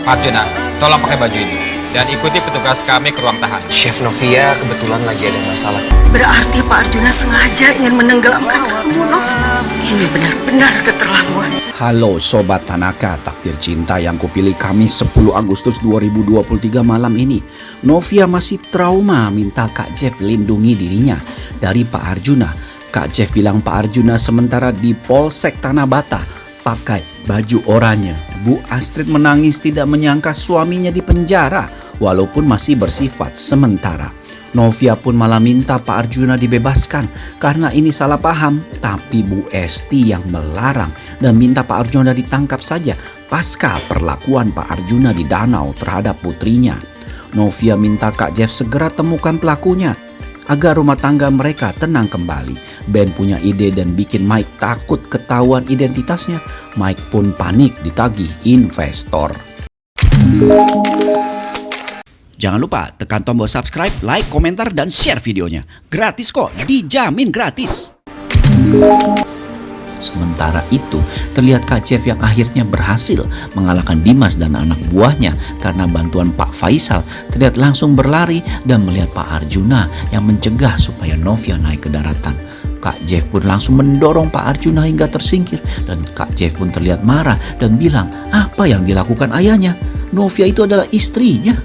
Pak Arjuna, tolong pakai baju ini dan ikuti petugas kami ke ruang tahan. Chef Novia kebetulan lagi ada masalah. Berarti Pak Arjuna sengaja ingin menenggelamkan kamu, Nov. Ini benar-benar keterlaluan. Halo Sobat Tanaka, takdir cinta yang kupilih Kamis 10 Agustus 2023 malam ini. Novia masih trauma minta Kak Jeff lindungi dirinya dari Pak Arjuna. Kak Jeff bilang Pak Arjuna sementara di Polsek Tanah Bata pakai baju oranye. Bu Astrid menangis tidak menyangka suaminya di penjara walaupun masih bersifat sementara. Novia pun malah minta Pak Arjuna dibebaskan karena ini salah paham. Tapi Bu Esti yang melarang dan minta Pak Arjuna ditangkap saja pasca perlakuan Pak Arjuna di danau terhadap putrinya. Novia minta Kak Jeff segera temukan pelakunya agar rumah tangga mereka tenang kembali. Ben punya ide dan bikin Mike takut ketahuan identitasnya. Mike pun panik ditagih investor. Jangan lupa tekan tombol subscribe, like, komentar, dan share videonya. Gratis kok, dijamin gratis. Sementara itu, terlihat Kak Jeff yang akhirnya berhasil mengalahkan Dimas dan anak buahnya karena bantuan Pak Faisal terlihat langsung berlari dan melihat Pak Arjuna yang mencegah supaya Novia naik ke daratan. Kak Jeff pun langsung mendorong Pak Arjuna hingga tersingkir dan Kak Jeff pun terlihat marah dan bilang apa yang dilakukan ayahnya. Novia itu adalah istrinya.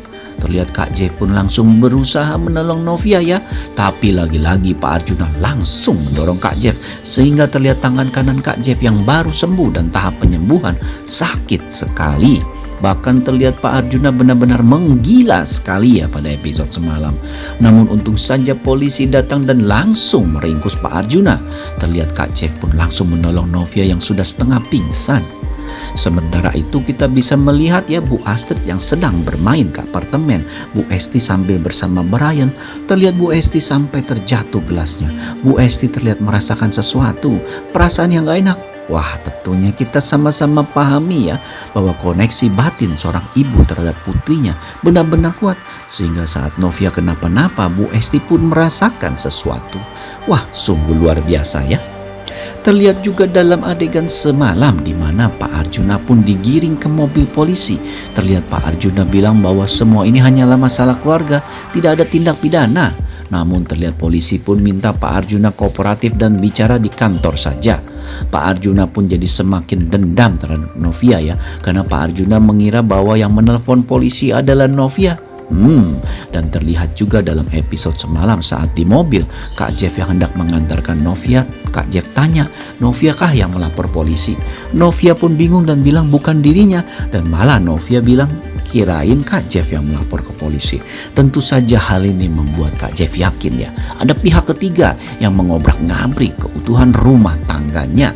Terlihat Kak Jeff pun langsung berusaha menolong Novia ya. Tapi lagi-lagi Pak Arjuna langsung mendorong Kak Jeff sehingga terlihat tangan kanan Kak Jeff yang baru sembuh dan tahap penyembuhan sakit sekali. Bahkan terlihat Pak Arjuna benar-benar menggila sekali ya pada episode semalam. Namun untung saja polisi datang dan langsung meringkus Pak Arjuna. Terlihat Kak Jeff pun langsung menolong Novia yang sudah setengah pingsan. Sementara itu kita bisa melihat ya Bu Astrid yang sedang bermain ke apartemen Bu Esti sambil bersama Brian. Terlihat Bu Esti sampai terjatuh gelasnya. Bu Esti terlihat merasakan sesuatu, perasaan yang gak enak. Wah, tentunya kita sama-sama pahami ya bahwa koneksi batin seorang ibu terhadap putrinya benar-benar kuat. Sehingga saat Novia kenapa-napa, Bu Esti pun merasakan sesuatu. Wah, sungguh luar biasa ya. Terlihat juga dalam adegan semalam di mana Pak Arjuna pun digiring ke mobil polisi. Terlihat Pak Arjuna bilang bahwa semua ini hanyalah masalah keluarga, tidak ada tindak pidana. Namun terlihat polisi pun minta Pak Arjuna kooperatif dan bicara di kantor saja. Pak Arjuna pun jadi semakin dendam terhadap Novia ya, karena Pak Arjuna mengira bahwa yang menelpon polisi adalah Novia. Dan terlihat juga dalam episode semalam saat di mobil Kak Jeff yang hendak mengantarkan Novia, Kak Jeff tanya, Novia kah yang melapor polisi? Novia pun bingung dan bilang bukan dirinya, dan malah Novia bilang kirain Kak Jeff yang melapor ke polisi. Tentu saja hal ini membuat Kak Jeff yakin ya ada pihak ketiga yang mengobrak-ngabrik keutuhan rumah tangganya.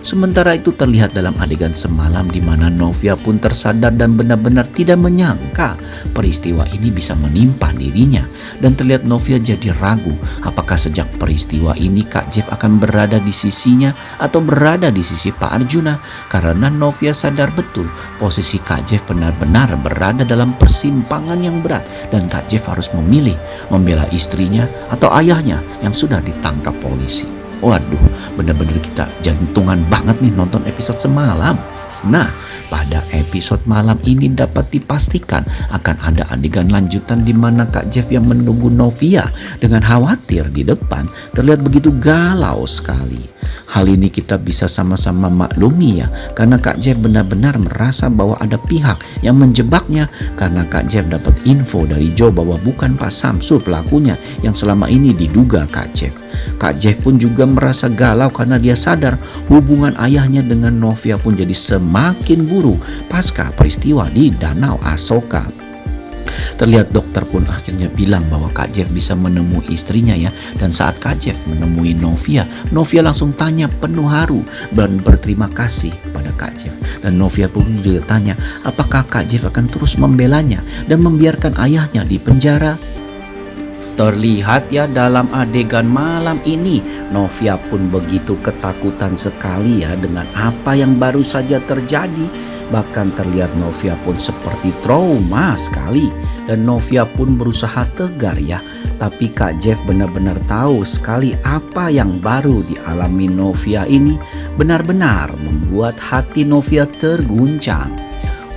Sementara itu terlihat dalam adegan semalam di mana Novia pun tersadar dan benar-benar tidak menyangka peristiwa ini bisa menimpa dirinya. Dan terlihat Novia jadi ragu apakah sejak peristiwa ini Kak Jeff akan berada di sisinya atau berada di sisi Pak Arjuna. Karena Novia sadar betul posisi Kak Jeff benar-benar berada dalam persimpangan yang berat. Dan Kak Jeff harus memilih membela istrinya atau ayahnya yang sudah ditangkap polisi. Waduh, benar-benar kita jantungan banget nih nonton episode semalam. Nah, pada episode malam ini dapat dipastikan akan ada adegan lanjutan di mana Kak Jeff yang menunggu Novia dengan khawatir di depan terlihat begitu galau sekali. Hal ini kita bisa sama-sama maklumi ya, karena Kak Jeff benar-benar merasa bahwa ada pihak yang menjebaknya karena Kak Jeff dapat info dari Joe bahwa bukan Pak Samsul pelakunya yang selama ini diduga Kak Jeff. Kak Jeff pun juga merasa galau karena dia sadar hubungan ayahnya dengan Novia pun jadi semakin buruk pasca peristiwa di Danau Asoka. Terlihat dokter pun akhirnya bilang bahwa Kak Jeff bisa menemui istrinya ya. Dan saat Kak Jeff menemui Novia, Novia langsung tanya penuh haru dan berterima kasih kepada Kak Jeff. Dan Novia pun juga tanya apakah Kak Jeff akan terus membelanya dan membiarkan ayahnya di penjara. Terlihat ya dalam adegan malam ini Novia pun begitu ketakutan sekali ya dengan apa yang baru saja terjadi. Bahkan terlihat Novia pun seperti trauma sekali. Dan Novia pun berusaha tegar ya. Tapi Kak Jeff benar-benar tahu sekali apa yang baru dialami Novia ini benar-benar membuat hati Novia terguncang.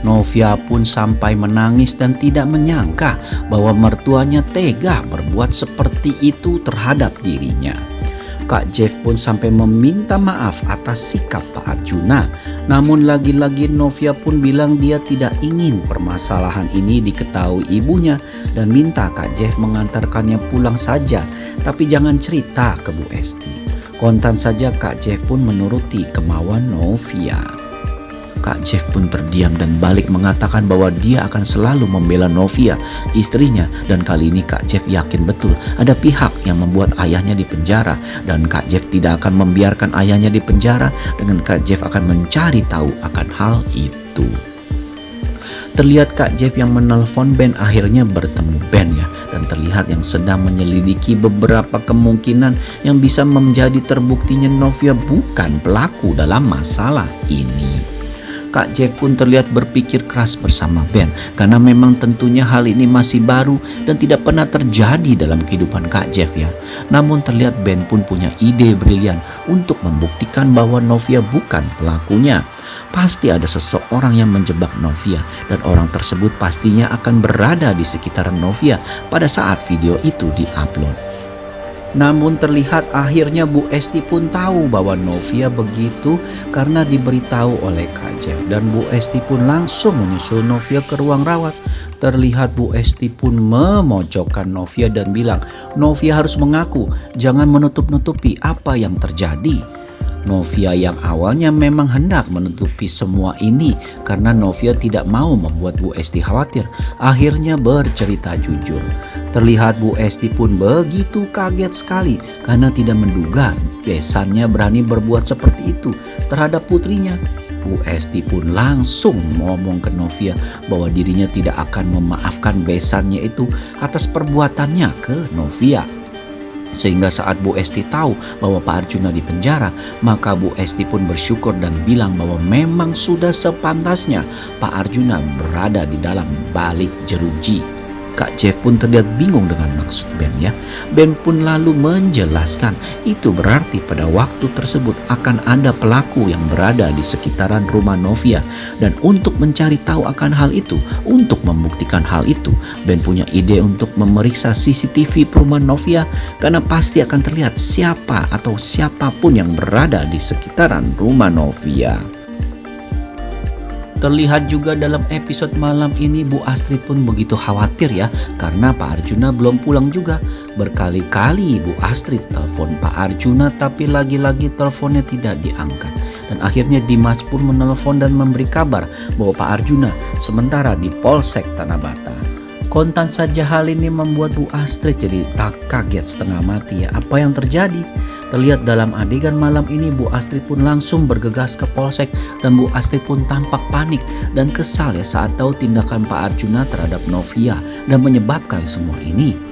Novia pun sampai menangis dan tidak menyangka bahwa mertuanya tega berbuat seperti itu terhadap dirinya. Kak Jeff pun sampai meminta maaf atas sikap Pak Arjuna. Namun lagi-lagi Novia pun bilang dia tidak ingin permasalahan ini diketahui ibunya dan minta Kak Jeff mengantarkannya pulang saja, tapi jangan cerita ke Bu Esti. Kontan saja Kak Jeff pun menuruti kemauan Novia. Kak Jeff pun terdiam dan balik mengatakan bahwa dia akan selalu membela Novia, istrinya, dan kali ini Kak Jeff yakin betul ada pihak yang membuat ayahnya di penjara dan Kak Jeff tidak akan membiarkan ayahnya di penjara dengan Kak Jeff akan mencari tahu akan hal itu. Terlihat Kak Jeff yang menelpon Ben akhirnya bertemu Ben ya, dan terlihat yang sedang menyelidiki beberapa kemungkinan yang bisa menjadi terbuktinya Novia bukan pelaku dalam masalah ini. Kak Jeff pun terlihat berpikir keras bersama Ben karena memang tentunya hal ini masih baru dan tidak pernah terjadi dalam kehidupan Kak Jeff ya. Namun terlihat Ben pun punya ide brilian untuk membuktikan bahwa Novia bukan pelakunya. Pasti ada seseorang yang menjebak Novia dan orang tersebut pastinya akan berada di sekitaran Novia pada saat video itu diupload. Namun terlihat akhirnya Bu Esti pun tahu bahwa Novia begitu karena diberitahu oleh Kak Jeff dan Bu Esti pun langsung menyusul Novia ke ruang rawat. Terlihat Bu Esti pun memojokkan Novia dan bilang Novia harus mengaku, jangan menutup-nutupi apa yang terjadi. Novia yang awalnya memang hendak menutupi semua ini karena Novia tidak mau membuat Bu Esti khawatir, akhirnya bercerita jujur. Terlihat Bu Esti pun begitu kaget sekali karena tidak menduga besannya berani berbuat seperti itu terhadap putrinya. Bu Esti pun langsung ngomong ke Novia bahwa dirinya tidak akan memaafkan besannya itu atas perbuatannya ke Novia. Sehingga saat Bu Esti tahu bahwa Pak Arjuna di penjara, maka Bu Esti pun bersyukur dan bilang bahwa memang sudah sepantasnya Pak Arjuna berada di dalam balik jeruji. Kak Jeff pun terlihat bingung dengan maksud Ben ya. Ben pun lalu menjelaskan itu berarti pada waktu tersebut akan ada pelaku yang berada di sekitaran rumah Novia. Dan untuk mencari tahu akan hal itu, untuk membuktikan hal itu, Ben punya ide untuk memeriksa CCTV perumahan Novia karena pasti akan terlihat siapa atau siapapun yang berada di sekitaran rumah Novia. Terlihat juga dalam episode malam ini Bu Astrid pun begitu khawatir ya karena Pak Arjuna belum pulang juga. Berkali-kali Bu Astrid telepon Pak Arjuna tapi lagi-lagi teleponnya tidak diangkat. Dan akhirnya Dimas pun menelpon dan memberi kabar bahwa Pak Arjuna sementara di Polsek Tanah Bata. Kontan saja hal ini membuat Bu Astrid jadi tak kaget setengah mati ya. Apa yang terjadi? Terlihat dalam adegan malam ini Bu Astrid pun langsung bergegas ke Polsek dan Bu Astrid pun tampak panik dan kesal ya saat tahu tindakan Pak Arjuna terhadap Novia dan menyebabkan semua ini.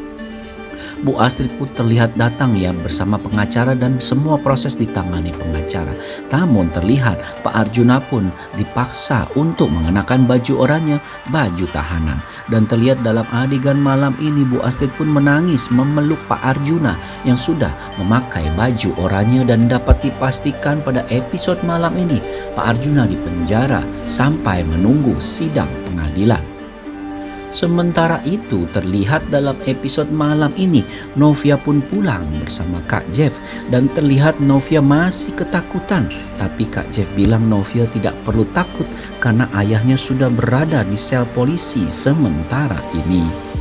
Bu Astrid pun terlihat datang ya bersama pengacara dan semua proses ditangani pengacara. Namun terlihat Pak Arjuna pun dipaksa untuk mengenakan baju oranye, baju tahanan. Dan terlihat dalam adegan malam ini Bu Astrid pun menangis memeluk Pak Arjuna yang sudah memakai baju oranye dan dapat dipastikan pada episode malam ini Pak Arjuna dipenjara sampai menunggu sidang pengadilan. Sementara itu terlihat dalam episode malam ini Novia pun pulang bersama Kak Jeff dan terlihat Novia masih ketakutan. Tapi Kak Jeff bilang Novia tidak perlu takut karena ayahnya sudah berada di sel polisi sementara ini.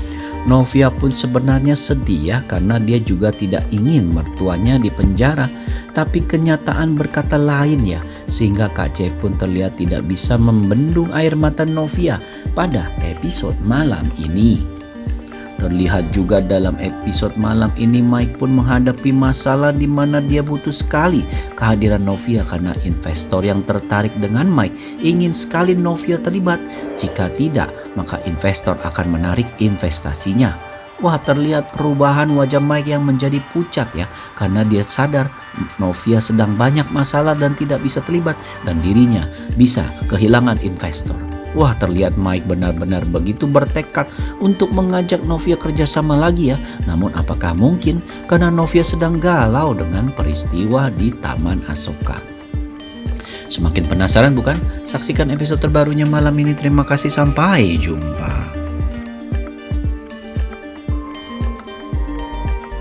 Novia pun sebenarnya sedih ya karena dia juga tidak ingin mertuanya di penjara. Tapi kenyataan berkata lain ya, sehingga Kak Jeff pun terlihat tidak bisa membendung air mata Novia pada episode malam ini. Terlihat juga dalam episode malam ini Mike pun menghadapi masalah di mana dia butuh sekali kehadiran Novia karena investor yang tertarik dengan Mike ingin sekali Novia terlibat. Jika tidak, maka investor akan menarik investasinya. Wah, terlihat perubahan wajah Mike yang menjadi pucat ya karena dia sadar Novia sedang banyak masalah dan tidak bisa terlibat dan dirinya bisa kehilangan investor. Wah, terlihat Mike benar-benar begitu bertekad untuk mengajak Novia kerjasama lagi ya. Namun apakah mungkin karena Novia sedang galau dengan peristiwa di Taman Asoka. Semakin penasaran bukan? Saksikan episode terbarunya malam ini. Terima kasih, sampai jumpa.